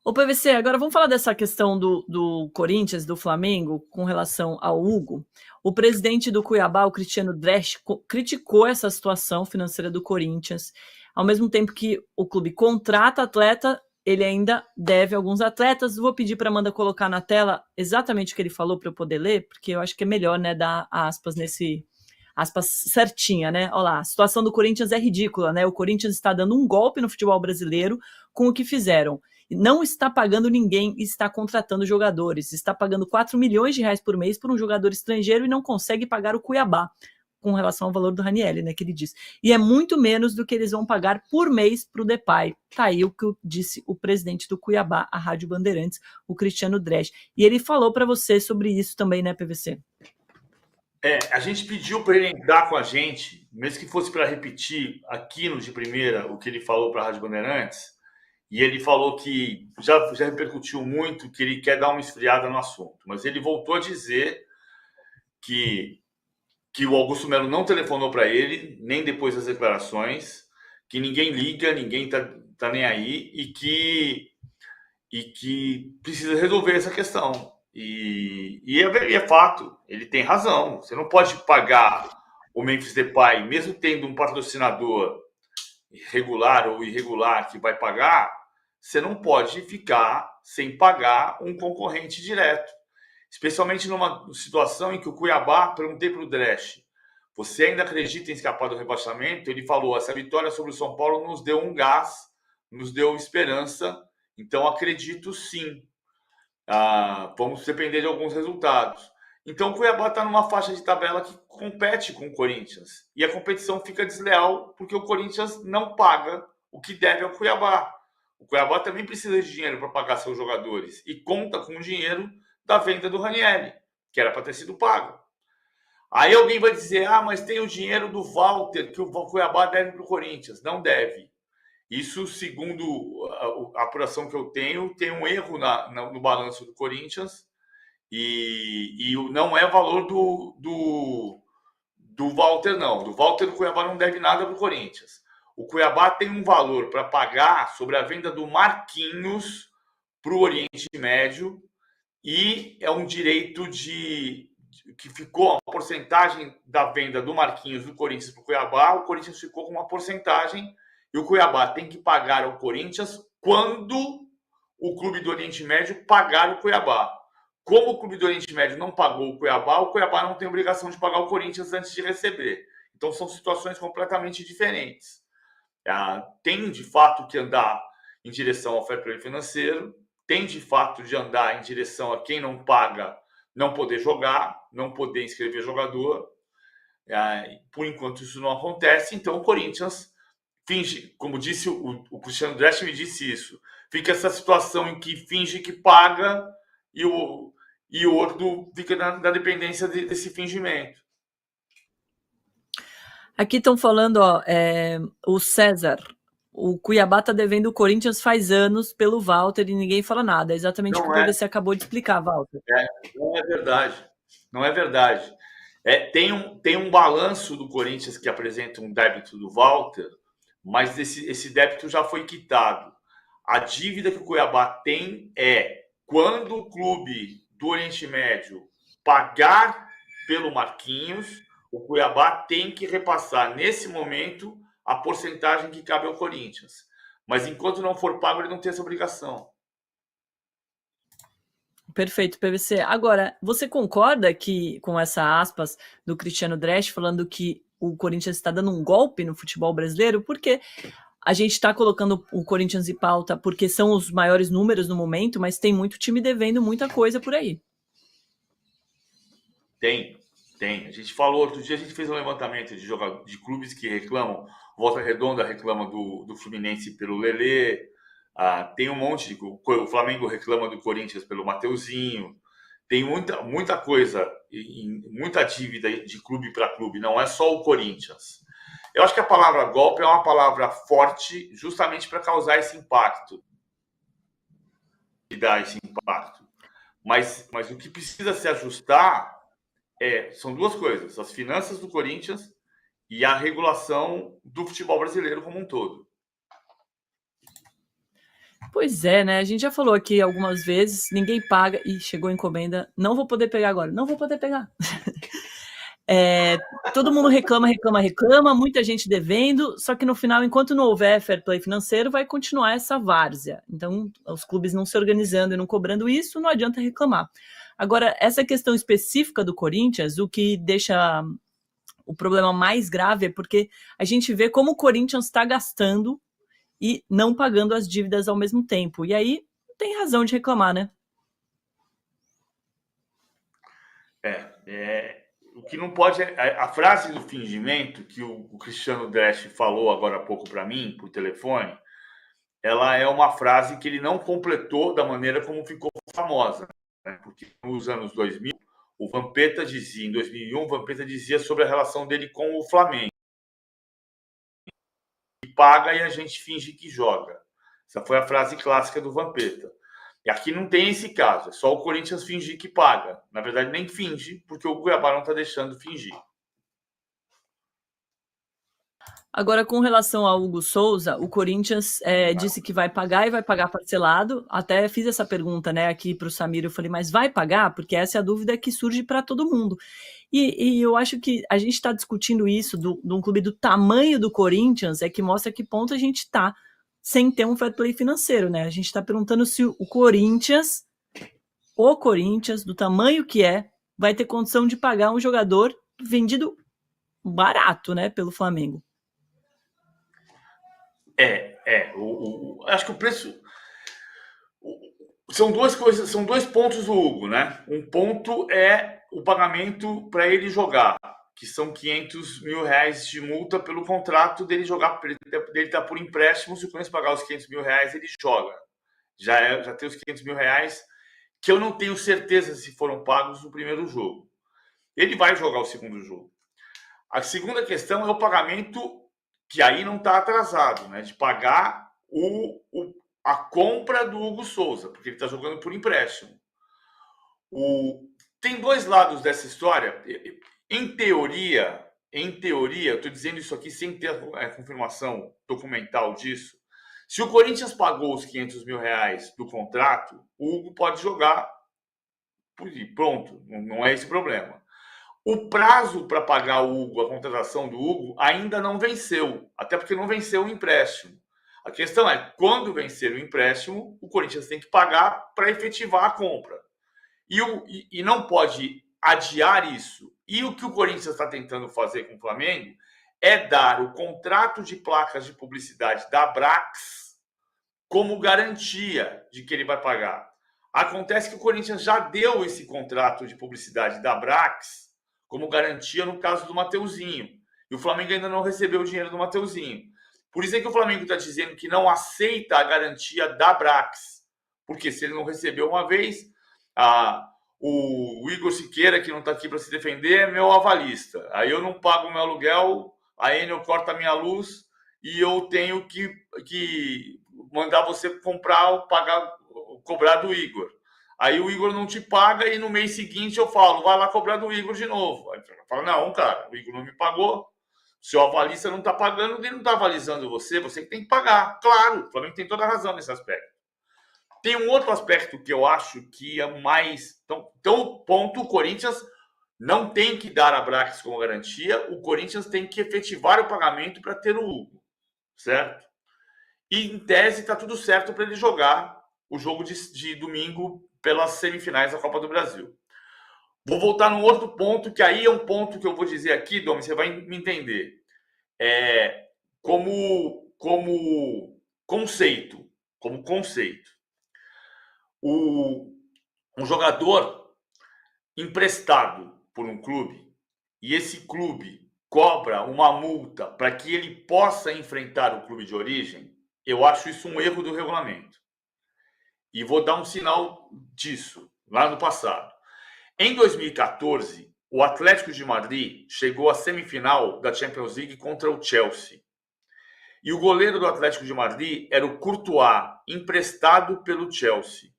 Ô, PVC, agora vamos falar dessa questão do Corinthians, do Flamengo, com relação ao Hugo. O presidente do Cuiabá, o Cristiano Dresch, criticou essa situação financeira do Corinthians. Ao mesmo tempo que o clube contrata atleta, ele ainda deve alguns atletas. Vou pedir para a Amanda colocar na tela exatamente o que ele falou para eu poder ler, porque eu acho que é melhor, né, dar aspas nesse... aspas certinha, né? Olha lá, a situação do Corinthians é ridícula, né? O Corinthians está dando um golpe no futebol brasileiro com o que fizeram. Não está pagando ninguém e está contratando jogadores. Está pagando 4 milhões de reais por mês por um jogador estrangeiro e não consegue pagar o Cuiabá, com relação ao valor do Ranieri, né, que ele diz. E é muito menos do que eles vão pagar por mês para o Depay. Tá aí o que disse o presidente do Cuiabá, a Rádio Bandeirantes, o Cristiano Dresch. E ele falou para você sobre isso também, né, PVC? A gente pediu para ele entrar com a gente, mesmo que fosse para repetir aqui no De Primeira o que ele falou para a Rádio Bandeirantes, e ele falou que já repercutiu muito, que ele quer dar uma esfriada no assunto. Mas ele voltou a dizer que o Augusto Melo não telefonou para ele, nem depois das declarações, que ninguém liga, ninguém tá nem aí, e que precisa resolver essa questão. E é fato, ele tem razão. Você não pode pagar o Memphis Depay, mesmo tendo um patrocinador regular ou irregular que vai pagar, você não pode ficar sem pagar um concorrente direto. Especialmente numa situação em que o Cuiabá, perguntei para o Dresch, você ainda acredita em escapar do rebaixamento? Ele falou, essa vitória sobre o São Paulo nos deu um gás, nos deu esperança, então acredito sim. Vamos depender de alguns resultados. Então o Cuiabá está numa faixa de tabela que compete com o Corinthians. E a competição fica desleal porque o Corinthians não paga o que deve ao Cuiabá. O Cuiabá também precisa de dinheiro para pagar seus jogadores. E conta com o dinheiro da venda do Ranieri, que era para ter sido pago. Aí alguém vai dizer, mas tem o dinheiro do Walter que o Cuiabá deve para o Corinthians. Não deve. Isso, segundo a apuração que eu tenho, tem um erro no balanço do Corinthians e não é valor do Walter, não. Do Walter, o Cuiabá não deve nada para o Corinthians. O Cuiabá tem um valor para pagar sobre a venda do Marquinhos para o Oriente Médio e é um direito que ficou a porcentagem da venda do Marquinhos do Corinthians para o Cuiabá. O Corinthians ficou com uma porcentagem e o Cuiabá tem que pagar ao Corinthians quando o Clube do Oriente Médio pagar o Cuiabá. Como o Clube do Oriente Médio não pagou o Cuiabá não tem obrigação de pagar o Corinthians antes de receber. Então são situações completamente diferentes. Tem de fato que andar em direção ao fair play financeiro, tem de fato de andar em direção a quem não paga não poder jogar, não poder inscrever jogador. Por enquanto isso não acontece, então o Corinthians finge, como disse o Cristiano Dresch, me disse isso, fica essa situação em que finge que paga e o outro fica na dependência desse fingimento. Aqui estão falando, o César, o Cuiabá está devendo o Corinthians faz anos pelo Walter e ninguém fala nada. É exatamente o que o PVC acabou de explicar, Walter. Não é verdade. Não é verdade. Tem um balanço do Corinthians que apresenta um débito do Walter, mas esse débito já foi quitado. A dívida que o Cuiabá tem é quando o clube do Oriente Médio pagar pelo Marquinhos, o Cuiabá tem que repassar, nesse momento, a porcentagem que cabe ao Corinthians. Mas enquanto não for pago, ele não tem essa obrigação. Perfeito, PVC. Agora, você concorda que com essa aspas do Cristiano Dresch falando que o Corinthians está dando um golpe no futebol brasileiro? Porque a gente está colocando o Corinthians em pauta porque são os maiores números no momento, mas tem muito time devendo muita coisa por aí. Tem. A gente falou, outro dia a gente fez um levantamento de clubes que reclamam, Volta Redonda reclama do Fluminense pelo Lelê, tem um monte o Flamengo reclama do Corinthians pelo Mateuzinho, tem muita coisa, muita dívida de clube para clube, não é só o Corinthians. Eu acho que a palavra golpe é uma palavra forte justamente para causar esse impacto. E dar esse impacto. Mas o que precisa se ajustar são duas coisas: as finanças do Corinthians e a regulação do futebol brasileiro como um todo. Pois é, né? A gente já falou aqui algumas vezes, ninguém paga e chegou a encomenda, não vou poder pegar agora, não vou poder pegar. Todo mundo reclama, muita gente devendo, só que no final, enquanto não houver fair play financeiro, vai continuar essa várzea. Então, os clubes não se organizando e não cobrando isso, não adianta reclamar. Agora, essa questão específica do Corinthians, o que deixa o problema mais grave é porque a gente vê como o Corinthians está gastando e não pagando as dívidas ao mesmo tempo. E aí, tem razão de reclamar, né? O que não pode é a frase do fingimento que o Cristiano Dresch falou agora há pouco para mim, por telefone, ela é uma frase que ele não completou da maneira como ficou famosa, né? Porque nos anos 2000, o Vampeta dizia, em 2001, o Vampeta dizia sobre a relação dele com o Flamengo. Que paga e a gente finge que joga. Essa foi a frase clássica do Vampeta. E aqui não tem esse caso, é só o Corinthians fingir que paga. Na verdade, nem finge, porque o Cuiabá não está deixando fingir. Agora, com relação ao Hugo Souza, o Corinthians disse que vai pagar e vai pagar parcelado. Até fiz essa pergunta, né, aqui para o Samir. Eu falei, mas vai pagar? Porque essa é a dúvida que surge para todo mundo. E eu acho que a gente está discutindo isso de um clube do tamanho do Corinthians, é que mostra que ponto a gente está sem ter um fair play financeiro, né? A gente está perguntando se o Corinthians, do tamanho que vai ter condição de pagar um jogador vendido barato, né, pelo Flamengo. Acho que o preço. São duas coisas, são dois pontos do Hugo, né? Um ponto é o pagamento para ele jogar, que são R$500 mil de multa pelo contrato dele jogar, dele estar por empréstimo. Se o Corinthians pagar os R$500 mil, ele joga. Já tem os R$500 mil, que eu não tenho certeza se foram pagos no primeiro jogo. Ele vai jogar o segundo jogo. A segunda questão é o pagamento, que aí não está atrasado, né? De pagar a compra do Hugo Souza, porque ele está jogando por empréstimo. Tem dois lados dessa história. Em teoria, eu estou dizendo isso aqui sem ter a confirmação documental disso. Se o Corinthians pagou os R$500 mil do contrato, o Hugo pode jogar. Pronto, não é esse o problema. O prazo para pagar o Hugo, a contratação do Hugo, ainda não venceu, até porque não venceu o empréstimo. A questão é, quando vencer o empréstimo, o Corinthians tem que pagar para efetivar a compra. E não pode adiar isso. E o que o Corinthians está tentando fazer com o Flamengo é dar o contrato de placas de publicidade da Brax como garantia de que ele vai pagar. Acontece que o Corinthians já deu esse contrato de publicidade da Brax como garantia no caso do Mateuzinho. E o Flamengo ainda não recebeu o dinheiro do Mateuzinho. Por isso é que o Flamengo está dizendo que não aceita a garantia da Brax. Porque se ele não recebeu uma vez, o Igor Siqueira, que não está aqui para se defender, é meu avalista. Aí eu não pago meu aluguel, a Enel corta a minha luz e eu tenho que mandar você cobrar do Igor. Aí o Igor não te paga e no mês seguinte eu falo, vai lá cobrar do Igor de novo. Aí fala, não, cara, o Igor não me pagou. O seu avalista não está pagando, ele não está avalizando você que tem que pagar. Claro, o Flamengo tem toda a razão nesse aspecto. Tem um outro aspecto que eu acho que é mais... Então ponto, o Corinthians não tem que dar a Brax como garantia, o Corinthians tem que efetivar o pagamento para ter o Hugo, certo? E em tese está tudo certo para ele jogar o jogo de domingo pelas semifinais da Copa do Brasil. Vou voltar num outro ponto, que aí é um ponto que eu vou dizer aqui, Domi, você vai me entender. Como conceito. Um jogador emprestado por um clube e esse clube cobra uma multa para que ele possa enfrentar o clube de origem, eu acho isso um erro do regulamento. E vou dar um sinal disso lá no passado. Em 2014, o Atlético de Madrid chegou à semifinal da Champions League contra o Chelsea. E o goleiro do Atlético de Madrid era o Courtois, emprestado pelo Chelsea.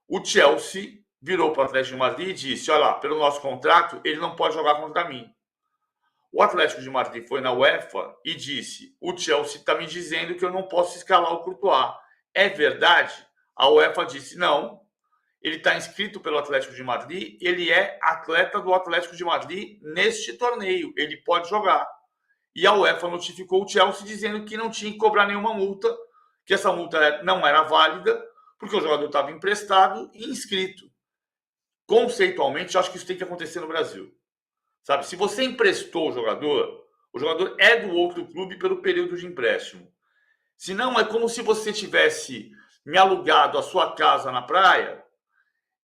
O Chelsea virou para o Atlético de Madrid e disse, olha lá, pelo nosso contrato, ele não pode jogar contra mim. O Atlético de Madrid foi na UEFA e disse, o Chelsea está me dizendo que eu não posso escalar o Courtois. é verdade? A UEFA disse não. Ele está inscrito pelo Atlético de Madrid, ele é atleta do Atlético de Madrid neste torneio, ele pode jogar. E a UEFA notificou o Chelsea dizendo que não tinha que cobrar nenhuma multa, que essa multa não era válida, porque o jogador estava emprestado e inscrito. Conceitualmente, eu acho que isso tem que acontecer no Brasil. Sabe? Se você emprestou o jogador é do outro clube pelo período de empréstimo. Se não, é como se você tivesse me alugado a sua casa na praia,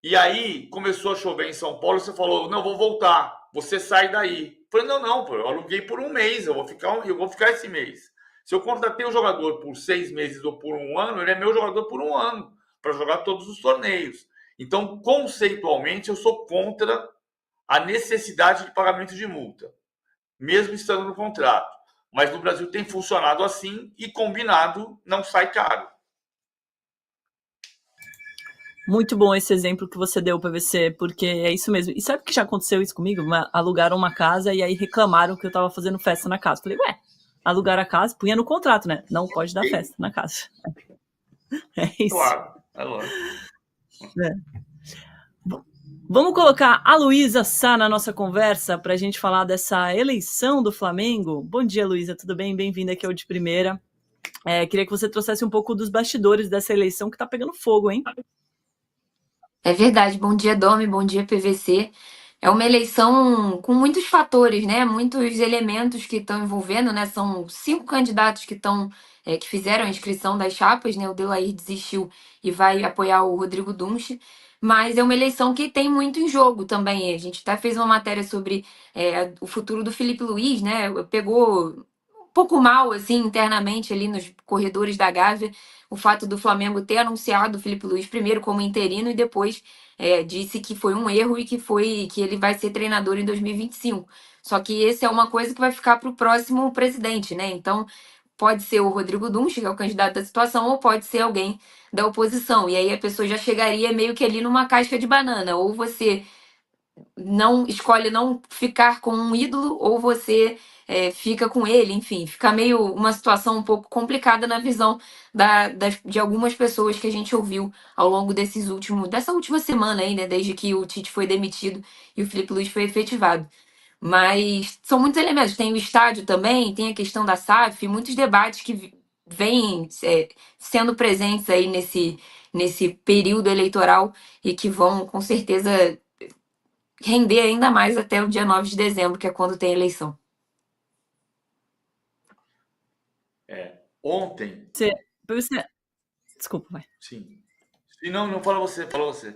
e aí começou a chover em São Paulo, e você falou, não, vou voltar, você sai daí. Eu falei, não, pô, eu aluguei por um mês, eu vou ficar esse mês. Se eu contratei o jogador por 6 meses ou por um ano, ele é meu jogador por um ano, para jogar todos os torneios. Então, conceitualmente, eu sou contra a necessidade de pagamento de multa, mesmo estando no contrato. Mas no Brasil tem funcionado assim e combinado não sai caro. Muito bom esse exemplo que você deu, PVC, porque é isso mesmo. E sabe que já aconteceu isso comigo? Alugaram uma casa e aí reclamaram que eu tava fazendo festa na casa. Falei, alugar a casa, punha no contrato, né? Não pode dar festa na casa. É isso. Claro, é lógico. Vamos colocar a Luísa Sá na nossa conversa para a gente falar dessa eleição do Flamengo. Bom dia, Luísa, tudo bem? Bem-vinda aqui ao De Primeira. Queria que você trouxesse um pouco dos bastidores dessa eleição que tá pegando fogo, hein? É verdade. Bom dia, Domi. Bom dia, PVC. É uma eleição com muitos fatores, né? Muitos elementos que estão envolvendo, né? São 5 candidatos que fizeram a inscrição das chapas, né? O Delair desistiu e vai apoiar o Rodrigo Dunche. Mas é uma eleição que tem muito em jogo também. A gente até fez uma matéria sobre o futuro do Felipe Luiz, né? Pegou um pouco mal, assim, internamente ali nos corredores da Gávea, o fato do Flamengo ter anunciado o Felipe Luiz primeiro como interino e depois disse que foi um erro e que ele vai ser treinador em 2025. Só que esse é uma coisa que vai ficar para o próximo presidente, né? Então, pode ser o Rodrigo Dunche, que é o candidato da situação, ou pode ser alguém da oposição. E aí a pessoa já chegaria meio que ali numa casca de banana. Ou você não escolhe não ficar com um ídolo, ou você fica com ele, enfim, fica meio uma situação um pouco complicada na visão de algumas pessoas que a gente ouviu ao longo dessa última semana aí, né? Desde que o Tite foi demitido e o Felipe Luiz foi efetivado. Mas são muitos elementos. Tem o estádio também, tem a questão da SAF, muitos debates que vêm sendo presentes aí nesse período eleitoral e que vão, com certeza, render ainda mais até o dia 9 de dezembro, que é quando tem eleição. Ontem. Desculpa, vai. Sim. E não fala você, fala você.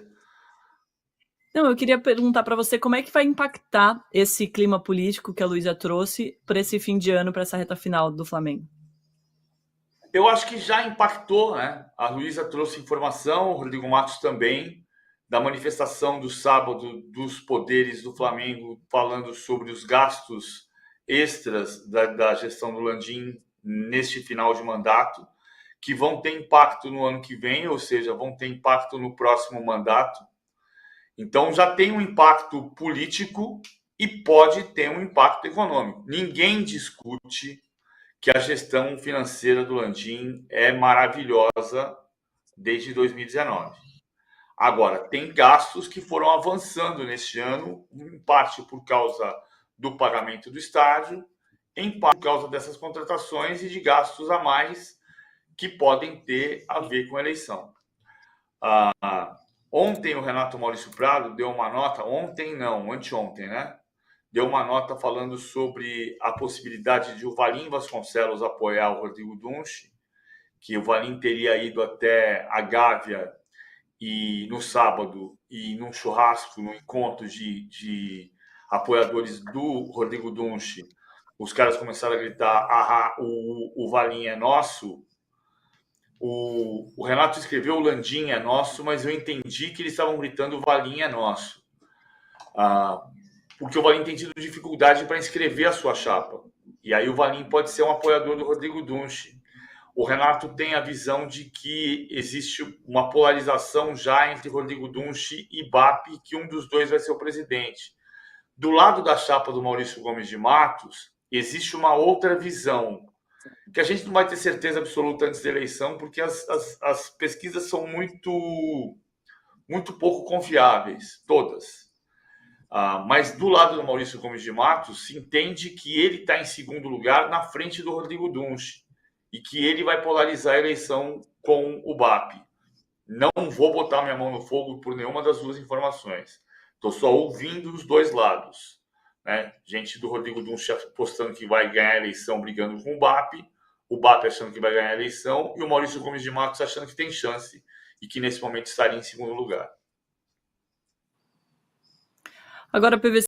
Não, eu queria perguntar para você como é que vai impactar esse clima político que a Luísa trouxe para esse fim de ano, para essa reta final do Flamengo. Eu acho que já impactou, né? A Luísa trouxe informação, o Rodrigo Matos também, da manifestação do sábado dos poderes do Flamengo, falando sobre os gastos extras da gestão do Landim neste final de mandato, que vão ter impacto no ano que vem, ou seja, vão ter impacto no próximo mandato. Então já tem um impacto político e pode ter um impacto econômico. Ninguém discute que a gestão financeira do Landim é maravilhosa desde 2019. Agora, tem gastos que foram avançando neste ano, em parte por causa do pagamento do estádio, em parte por causa dessas contratações e de gastos a mais que podem ter a ver com a eleição. Ontem o Renato Maurício Prado deu uma nota, anteontem, né? Deu uma nota falando sobre a possibilidade de o Valim Vasconcelos apoiar o Rodrigo Dunche, que o Valim teria ido até a Gávea e no sábado e num churrasco, num encontro de apoiadores do Rodrigo Dunche, os caras começaram a gritar: o Valim é nosso. O Renato escreveu o Landim é nosso, mas eu entendi que eles estavam gritando o Valim é nosso. Porque o Valim tem tido dificuldade para inscrever a sua chapa. E aí o Valim pode ser um apoiador do Rodrigo Dunche. O Renato tem a visão de que existe uma polarização já entre Rodrigo Dunche e BAP, que um dos dois vai ser o presidente. Do lado da chapa do Maurício Gomes de Matos, existe uma outra visão que a gente não vai ter certeza absoluta antes da eleição, porque as pesquisas são muito pouco confiáveis, todas. Mas do lado do Maurício Gomes de Matos, se entende que ele está em segundo lugar na frente do Rodrigo Dunche e que ele vai polarizar a eleição com o BAP. Não vou botar minha mão no fogo por nenhuma das duas informações. Estou só ouvindo os dois lados. Né? Gente do Rodrigo Dunche apostando que vai ganhar a eleição brigando com o BAP achando que vai ganhar a eleição e o Maurício Gomes de Matos achando que tem chance e que nesse momento estaria em segundo lugar. Agora, PVC,